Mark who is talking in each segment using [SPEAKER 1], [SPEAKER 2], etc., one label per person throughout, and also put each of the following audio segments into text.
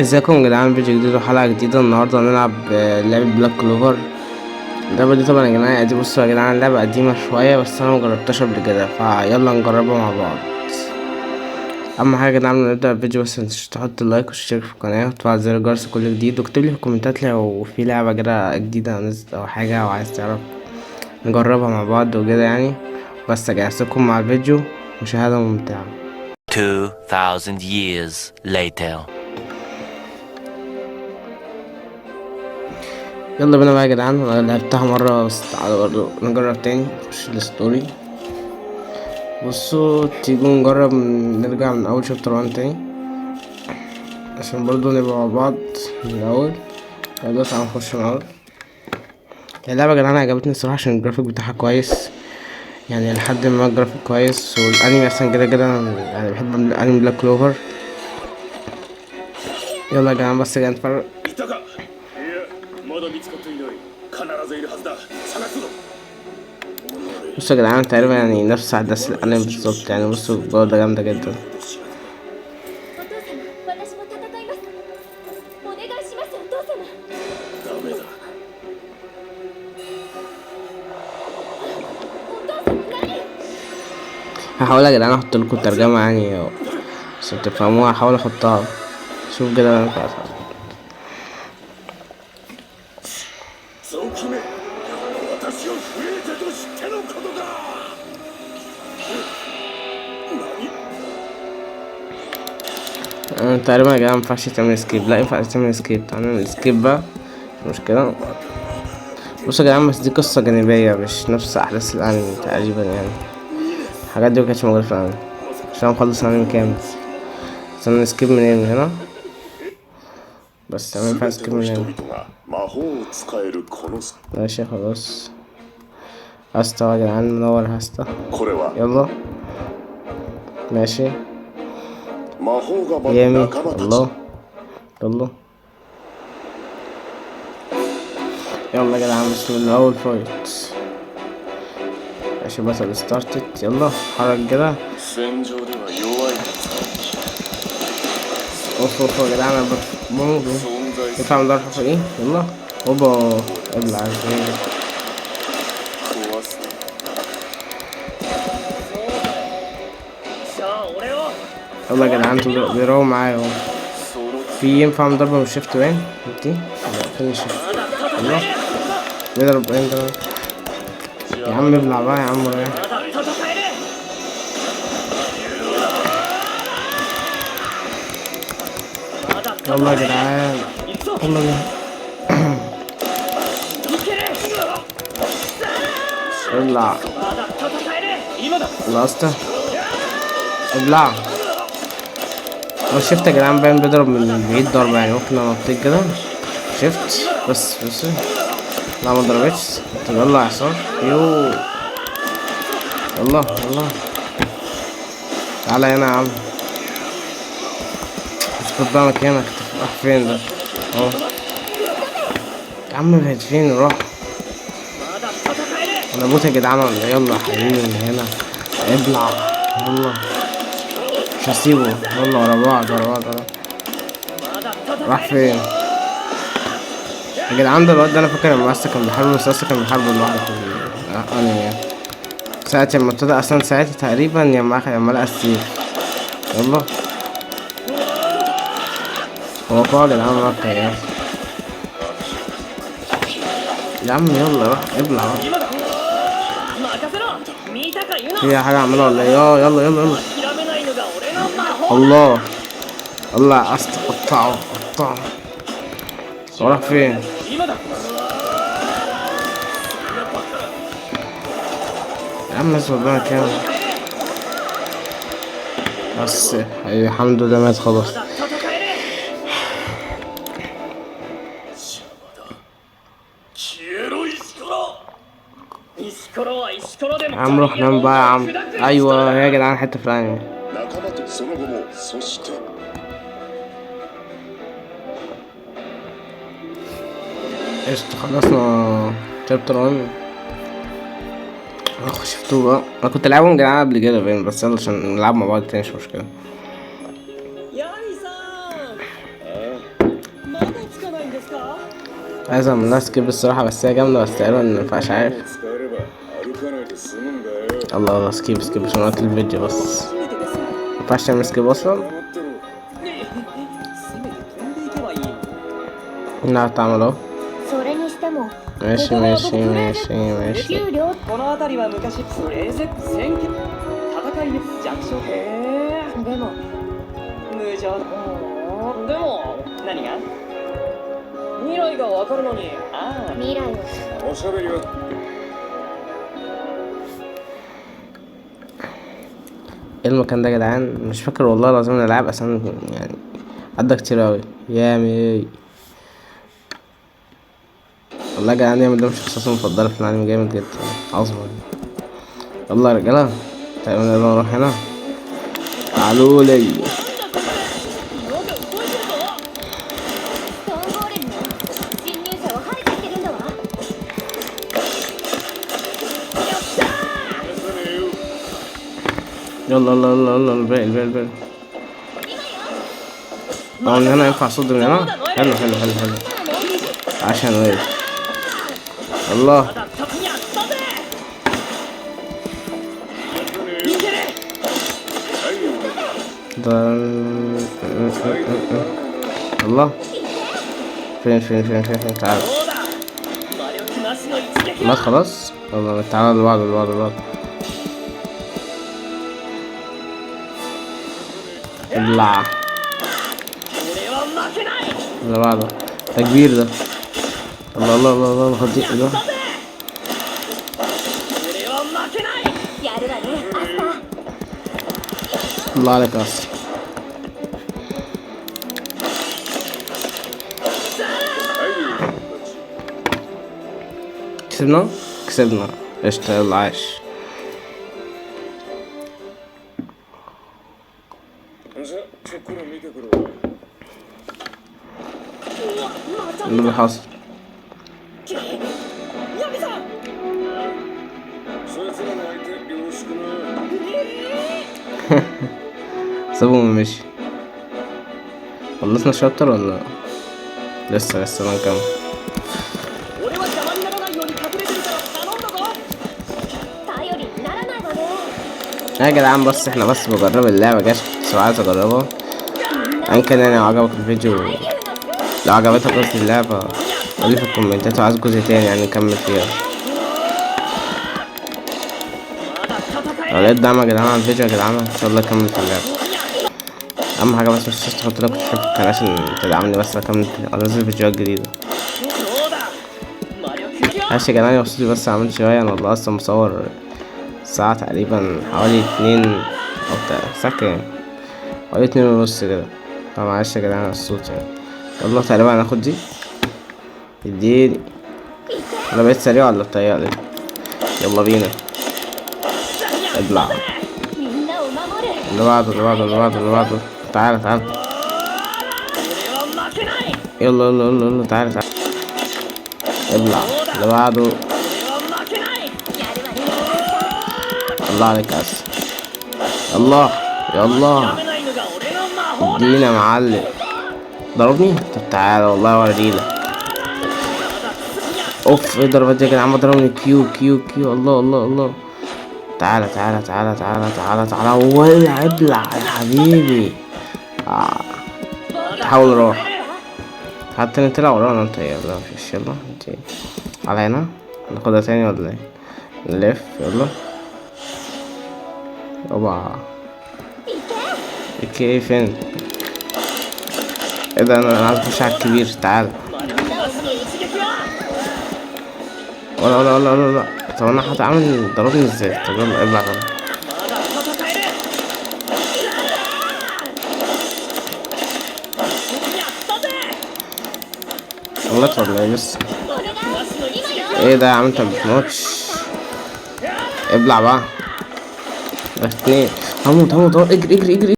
[SPEAKER 1] ازيكم يا جدعان، فيديو جديد وحلقة جديدة. النهاردة هنلعب لعبة بلاك كلوفر. اللعبة دي طبعا يا جماعة دي، بصوا يا جدعان، لعبة قديمة شوية بس أنا مجربتهاش قبل كده، فيلا نجربها مع بعض. أهم حاجة يا جدعان قبل ما نبدأ الفيديو بس متنسوش تحط لايك وتشترك في القناة وتفعل زر الجرس كل جديد، واكتب لي في الكومنتات لو في لعبة كده جديدة نزلت أو حاجة أو عايز تعرف نجربها مع بعض وكده يعني. بس أجهزكم مع الفيديو، مشاهدة ممتعة.
[SPEAKER 2] 2000 years later.
[SPEAKER 1] يلا بينا بقى يا جدعان، انا لعبتها مرة بس تعالوا برضه نجرب تاني. نخش الستوري. بصوا تيجوا نجرب نرجع من اول شابتر 1 تاني عشان برضه نبقى مع بعض من الاول. يلا تعالوا نخش من الاول. اللعبة يا جدعان عجبتني الصراحة عشان الجرافيك بتاعها كويس، يعني لحد ما الجرافيك كويس، والانمي اصلا كده كده يعني بحب الانمي بلاك كلوفر. يلا يا جدعان بس كده نتفرج. بصوا يا جدعان تقريبا يعني نفس احداث الانمي بالظبط، يعني بصوا الجودة جامدة جدا. هحاول يا جدعان احط لكم ترجمة يعني عشان تفهموها، هحاول احطها. شوف كده ينفع. تقريبا يا جدعان مينفعش تعمل سكيب، لا ينفع تعمل سكيب، تعمل سكيب بقى مش مشكلة. بصوا يا جدعان بس دي قصة جانبية مش نفس أحداث الأنمي تقريبا يعني. الحاجات دي مكانتش موجودة في الأنمي عشان مخلص الأنمي كامل. استنى سكيب منين؟ من هنا بس ما ينفع سكيب من هنا. ماشي خلاص. هستا يا جدعان منور هستا. يلا ماشي يامي. الله الله. يلا يا جدعان بسم الله أول فايت. ماشي بطل ستارتت. يلا حرك كده. اوف اوف يا جدعان انا بموت. ينفع من ضرب ايه؟ يلا اوبا. ابلع ازاي. يلا يا جدعان انتوا بيضربوا معايا اهو. في ينفع من ضربة من الشيفت باين دي؟ لا فين الشيفت؟ يلا بيضرب باين ده. يا عم ابلع بقى يا عم رايح. يلا يا جدعان يلا يا ابلع. خلصت. ابلع. هو الشيفت يا جدعان باين بيضرب من بعيد ضربة، يعني ممكن انطيك كده شيفت بس. لا ما ضربتش. طب يلا يا حصان يو. يلا تعالى هنا يا عم. اثبت بقى مكانك. راح فين ده؟ اهو يا عم بعد فين روح. انا بوت يا جدعان ولا إيه؟ يلا يا حبيبي من هنا ابلع. يلا مش هسيبه. يلا ورا بعض راح فين يا جدعان؟ ده الواد ده انا فاكر لما لسه كان بيحارب، بس لسه كان بيحارب لوحده في الانمي يعني. ساعة لما ابتدى اصلا ساعتها تقريبا لما لقى السيف. يلا هو قال يا عم مكة يا عم يلا روح ابلع بقى. في حاجة اعملها ولا ايه؟ يلا الله الله قطعه. هو راح فين؟ يا عم اثبت بقى كام. بس الحمد لله مات خلاص. يا عم روح نام بقى يا عم. ايوه يا جدعان حته في الانمي. قشطة خلصنا شابتر 1. اخش في 2 بقى. انا كنت لعبهم جدعان قبل كده باين، بس يلا عشان نلعب مع بعض تاني مش مشكلة. عايز اعمل لها سكيب الصراحة، بس هي جامدة، بس تقريبا مينفعش، عارف. الله الله، سكيب سكيب عشان وقت الفيديو بس. مينفعش تعمل سكيب اصلا. لا تعمل اهو.
[SPEAKER 3] それにしても
[SPEAKER 1] ماشي ماشي ماشي ماشي.
[SPEAKER 3] 給料
[SPEAKER 4] この辺りは昔プレゼ戦記戦いに弱小へえ
[SPEAKER 3] でも
[SPEAKER 4] 無情でも何が未来がわかるのにああ
[SPEAKER 3] 未来を
[SPEAKER 4] おしゃべりは
[SPEAKER 1] ايه المكان ده يا جدعان؟ مش فاكر والله العظيم الالعاب اصلا يعني، عدى كتير اوي يامي. والله يا جدعان يامي ده من شخصياتي المفضلة في الانمي، جامد جدا، عظمة. يلا يا رجالة، تقريبا يلا نروح هنا. تعالوا لي.
[SPEAKER 3] ストーンゴーレムの侵入者を排除してるんだわ
[SPEAKER 1] يلا يلا يلا يلا، الباقي الباقي الباقي. طبعا هنا ينفع صد من هنا. حلو حلو حلو حلو. عشان ايه؟ الله.
[SPEAKER 4] まだ時にあったぜいける
[SPEAKER 1] ده الله. فين فين فين فين فين؟ تعال.
[SPEAKER 4] そうだ魔力なしの一撃
[SPEAKER 1] مات خلاص. يلا تعال اللي بعده اللي بعده اللي بعده. ابلع.
[SPEAKER 4] 俺は負けない
[SPEAKER 1] اللي بعده تكبير ده. الله الله الله الله، خد دي ده.
[SPEAKER 4] 俺は負けない
[SPEAKER 3] やるわねアスター
[SPEAKER 1] الله عليك يا اسطى. كسبنا كسبنا. قشطة، يلا عاش.
[SPEAKER 5] じゃちょっくら見てくるわ
[SPEAKER 1] اللي اللي حصل؟
[SPEAKER 4] ヤミさん
[SPEAKER 5] そいつらの相手よろしくな
[SPEAKER 1] سابوه ومشي. خلصنا الشابتر ولا لسه ما نكمل.
[SPEAKER 4] 俺は邪魔にならないように隠れてるから頼んだぞ
[SPEAKER 3] 頼りにならないわね
[SPEAKER 1] يا جدعان بس احنا بس بجرب اللعبة، جاش بس عايز اجربها. يمكن يعني لو عجبك الفيديو، لو عجبتك قصدي اللعبة، قولي في الكومنتات وعايز جزء تاني يعني نكمل فيها.
[SPEAKER 4] まだ戦え
[SPEAKER 1] لو لقيت دعم يا جدعان على الفيديو يا جدعان ان شاء الله اكمل في اللعبة. اهم حاجة بس متنساش تحط لايك وتشترك في القناة عشان تدعمني بس اكمل انزل فيديوهات جديدة.
[SPEAKER 4] そうだ魔力が
[SPEAKER 1] معلش يا جدعان وصلي بس عملت شوية، انا والله اصلا مصور ساعة تقريبا حوالي 2 او ساعة كام، حوالي 2:30 كده، فمعلش يا جدعان على الصوت يعني. يلا تقريبا هناخد دي. اديني. انا بقيت سريع ولا بتهيألي؟ يلا بينا. ابلع.
[SPEAKER 3] みんなを守る
[SPEAKER 1] اللي بعده اللي بعده اللي بعده اللي بعده. تعالى تعالى.
[SPEAKER 4] 俺は負けない
[SPEAKER 1] يلا يلا يلا يلا، تعالى تعالى. ابلع. اللي بعده.
[SPEAKER 4] 俺は負けない
[SPEAKER 3] やるわね
[SPEAKER 1] الله عليك يا اسطى. الله يلا
[SPEAKER 4] やめないのが俺の魔法
[SPEAKER 1] ادينا يا معلم. ضربني؟ طب تعالى والله اوريلك. اوف ايه الضربات دي يا جدعان؟ ضربني كيو كيو كيو. الله الله الله. تعالى تعالى تعالى تعالى تعالى تعالى ولا ابلع يا حبيبي. حاول روح. حتى انت طلع ورانا انت. يلا مفيش. يلا انت على هنا. ناخدها تاني ولا ايه؟ نلف. يلا اوبا. اوكي فين؟ ايه ده؟ انا عايز اخش على الكبير. تعال.
[SPEAKER 4] 魔力なしの一撃は
[SPEAKER 1] ولا ولا ولا ولا لا. طب انا هتعمل ضربني ازاي؟ طب يلا ابلع غلط.
[SPEAKER 4] まだ戦えるやったぜ
[SPEAKER 1] غلط ولا ايه بس؟
[SPEAKER 3] お願い今よ
[SPEAKER 1] ايه ده يا عم؟ انت مبتموتش. ابلع بقى. ده 2. هموت هموت. اجري اجري اجري.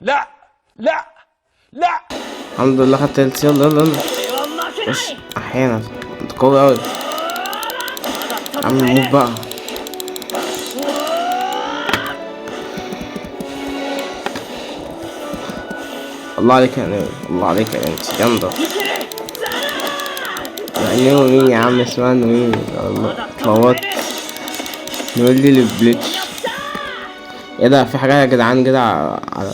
[SPEAKER 4] لا لا لا
[SPEAKER 1] الحمد لله خدت هيلث. يلا يلا يلا.
[SPEAKER 4] 俺は負けない
[SPEAKER 1] وش احيانا انت قوي اوي. يا عم موت بقى. الله عليك يعني. الله عليك يعني انت جامدة. نيمو مين يا عم؟ اسمها نويمي والله اتلخبطت. نقول لي البليتش. ايه ده؟ في حاجة يا جدعان كده على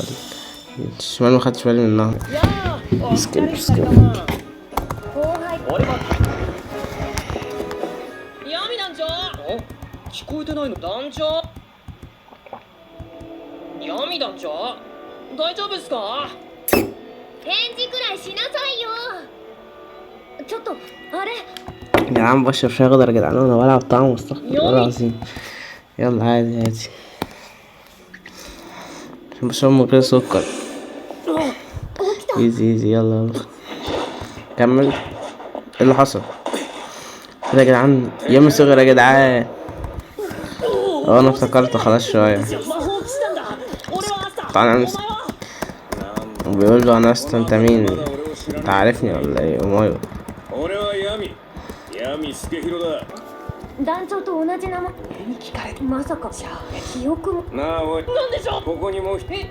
[SPEAKER 1] الشمال مخدتش بالي منها. スキップスキップ。
[SPEAKER 3] 後輩
[SPEAKER 4] 俺は闇団長。聞こえてないの？団長。闇団長。大丈夫ですか？
[SPEAKER 3] 返事くらいしなさいよ。ちょっとあれ
[SPEAKER 1] يا جدعان بشرب شاي غدر يا جدعان وانا بلعب طعم مستقبل والله العظيم. يلا عادي عادي. عشان بشرب من غير سكر. ايزي ايزي يلا يلا كمل. ايه اللي حصل؟ كده يا جدعان يوم صغر يا جدعان. انا افتكرت خلاص شوية.
[SPEAKER 4] 魔法騎士団だ。俺はアスター。
[SPEAKER 1] طبعا انا
[SPEAKER 4] お前は
[SPEAKER 1] بيقول له انا اصلا انت مين؟ انت عارفني ولا ايه؟ امايو
[SPEAKER 5] 俺は闇助弘だ。
[SPEAKER 3] 団長と同じ名前
[SPEAKER 4] に聞かれて
[SPEAKER 3] まさか記憶も
[SPEAKER 5] なあおい、
[SPEAKER 4] なんでしょう。
[SPEAKER 5] ここにもう一人。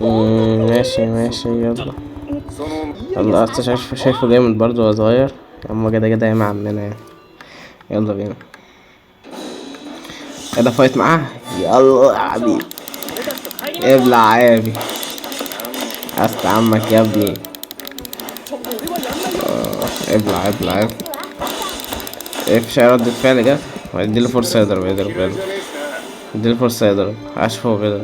[SPEAKER 1] ماشي ماشي يلا.
[SPEAKER 5] その
[SPEAKER 1] يلا اصلا شايفه جامد برضه وهو صغير. اما كده كده يا عمنا يعني. يلا بينا. كده فايت معاه. يلا يا حبيبي
[SPEAKER 4] 俺たちと帰りましょう。
[SPEAKER 1] ابلع يا ابني. عست عمك يا ابني.
[SPEAKER 4] 俺はやんないよ。
[SPEAKER 1] ابلع ابلع ابلع. ايه مفيش اي ردة فعل جت؟ اديله فرصة يضرب يضرب يضرب. اديله فرصة يضرب. عاش فوق كده.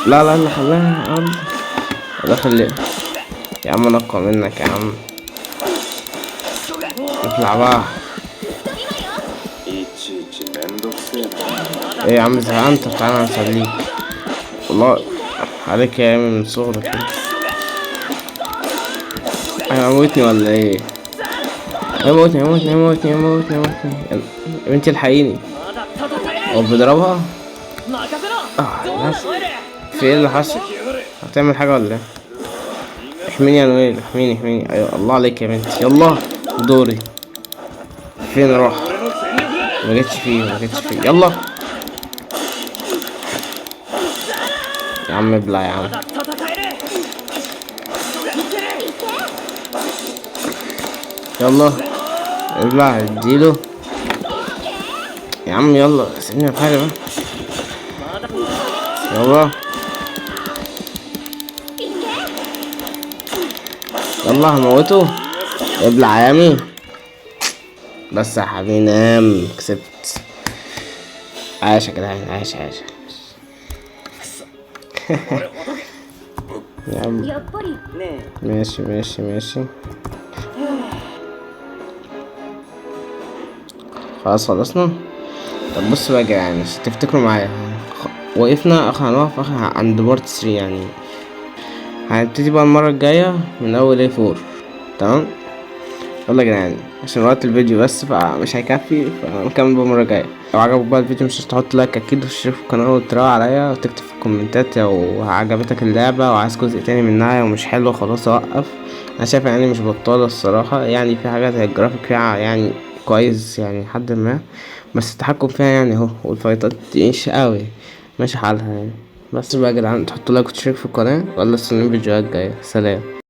[SPEAKER 1] لا لا لا خليها يا عم. ده خليه يا عم. انا اقوى منك يا عم. اطلع بقى.
[SPEAKER 5] いちいちめんどくせえな。
[SPEAKER 1] ايه يا عم زهقت؟ تعالى نسليك والله عليك يا عم من صغرك كده. هيموتني ولا ايه؟ هيموتني هيموتني هيموتني هيموتني هيموتني. يا بنتي الحقيني.
[SPEAKER 4] まだ戦え。
[SPEAKER 1] هو بيضربها؟
[SPEAKER 4] 任せろ。どうだ帰れ。
[SPEAKER 1] في ايه اللي حصل؟ هتعمل حاجة ولا ايه؟ احميني يا نويل احميني احميني. ايوه الله عليك يا بنتي. يلا دوري. فين اروح؟ ما جتش فيه ما جتش فيه. يلا يا عم ابلع يا عم.
[SPEAKER 4] まだ戦える。
[SPEAKER 1] يلا ابلع اديله يا عم. يلا سيبني في حالي بقى. يلا يلا هموته. ابلع يا عمي. بس يا حبيبي نام. كسبت. عاش يا جدعان عاش عاش. يا عم
[SPEAKER 3] やっぱり
[SPEAKER 4] ね
[SPEAKER 1] ماشي ماشي ماشي. خلاص خلصنا. طب بص بقى يعني تفتكروا معايا وقفنا هنقف عند بارت 3 يعني. هنبتدي بقى المرة الجاية من أول A4 تمام. يلا يا جدعان عشان وقت الفيديو بس فمش هيكفي فنكمل بقى المرة الجاية. لو عجبك بقى الفيديو مش تحط لايك اكيد وتشترك في القناة وتراوح عليا وتكتب في الكومنتات لو عجبتك اللعبة وعايز جزء تاني منها ومش حلو خلاص اوقف. انا شايف يعني مش بطالة الصراحة يعني. في حاجات زي الجرافيك فيها يعني كويس يعني لحد ما بس التحكم فيها يعني اهو والفايتات مش قوي ماشي حالها يعني. بس بقى يا جدعان تحطوا لايك وتشترك في القناة ولا استنوا الفيديوهات الجاية. سلام.